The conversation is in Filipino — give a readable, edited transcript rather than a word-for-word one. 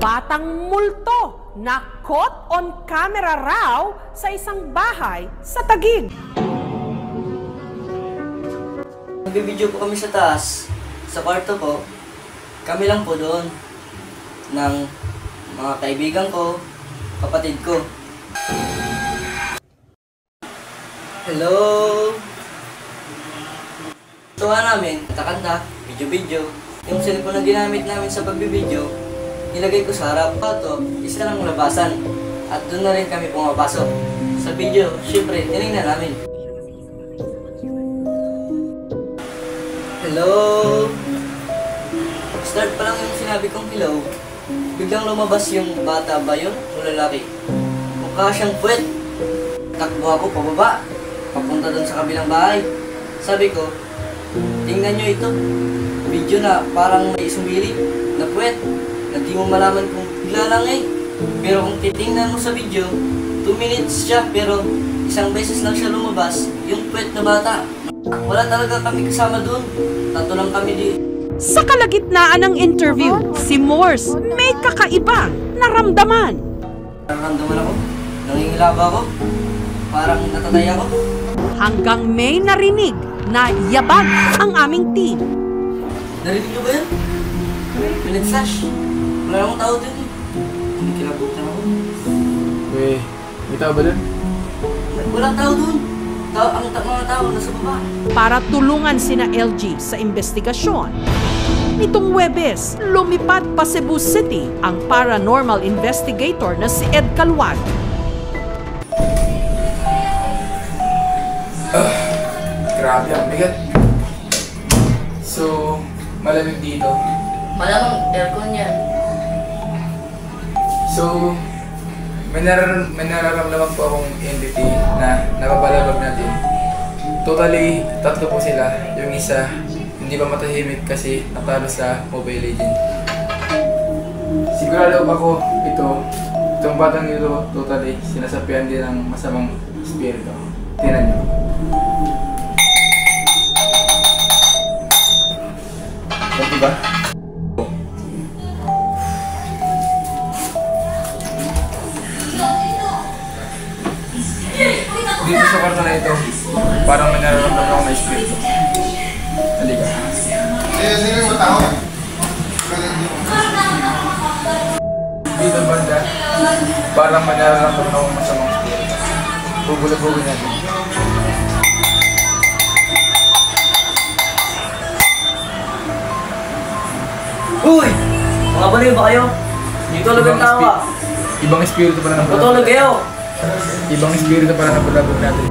Batang multo na caught on camera raw sa isang bahay sa Taguig. Nagbibideo po kami sa taas, sa kwarto po. Kami lang po doon ng mga kaibigan ko, kapatid ko. Hello! Tuwa namin, kanta-kanta, video-video. Yung cellphone na ginamit namin sa pagbibideo, nilagay ko sa harap. Ito, isa lang labasan. At doon na rin kami pumapasok. Sa video, syempre, tinignan namin. Hello! Start pa lang yung sinabi kong hello, biglang lumabas yung bata ba yun o lalaki? Mukha siyang puwet. Takbo ako pababa, papunta doon sa kabilang bahay. Sabi ko, tingnan nyo ito. Video na parang may sumilip na puwet na di mo malaman kung bigla lang eh. Pero kung titingnan mo sa video, 2 minutes siya pero isang beses lang siya lumabas yung puwet na bata. Wala talaga kami kasama doon. Tatlo lang kami di. Sa kalagitnaan ng interview, si Morse may kakaibang naramdaman. Nararamdaman ako, nangingilaba ako, parang natatay ako. Hanggang may narinig na yabag ang aming team. Narinig nyo ba yan? Pinag-flash. Wala akong tao din eh. Hindi kilabutan ako. May tao ba dun? Walang tao dun. Ang mga tao nasa baba. Para tulungan sina LG sa investigasyon, nitong Huwebes, lumipad pa Cebu City ang paranormal investigator na si Ed Calwag. Grabe ang bigat. So, malamig dito. Malamang aircon yan. So, may nararamdaman po akong entity na napapalabag natin. Totally, 3 po sila. Yung isa, hindi pa matahimik kasi natalo sa Mobile Legends. Sigurado ako itong batang ito totally sinasapian din ng masamang spirito. Tingnan nyo. Diba? Dito sa kwarto na ito, parang may nararamdaman ako na espiritu. Halika. Sino yung matao? Dito banda, parang may nararamdaman ako masamang espiritu. Bubulabugin natin. Uy! Mga baliw ba kayo? Dito talagang tawa. Ibang espiritu pala ng Patulog kayo! Ibang espiritu pala ng bulabog natin.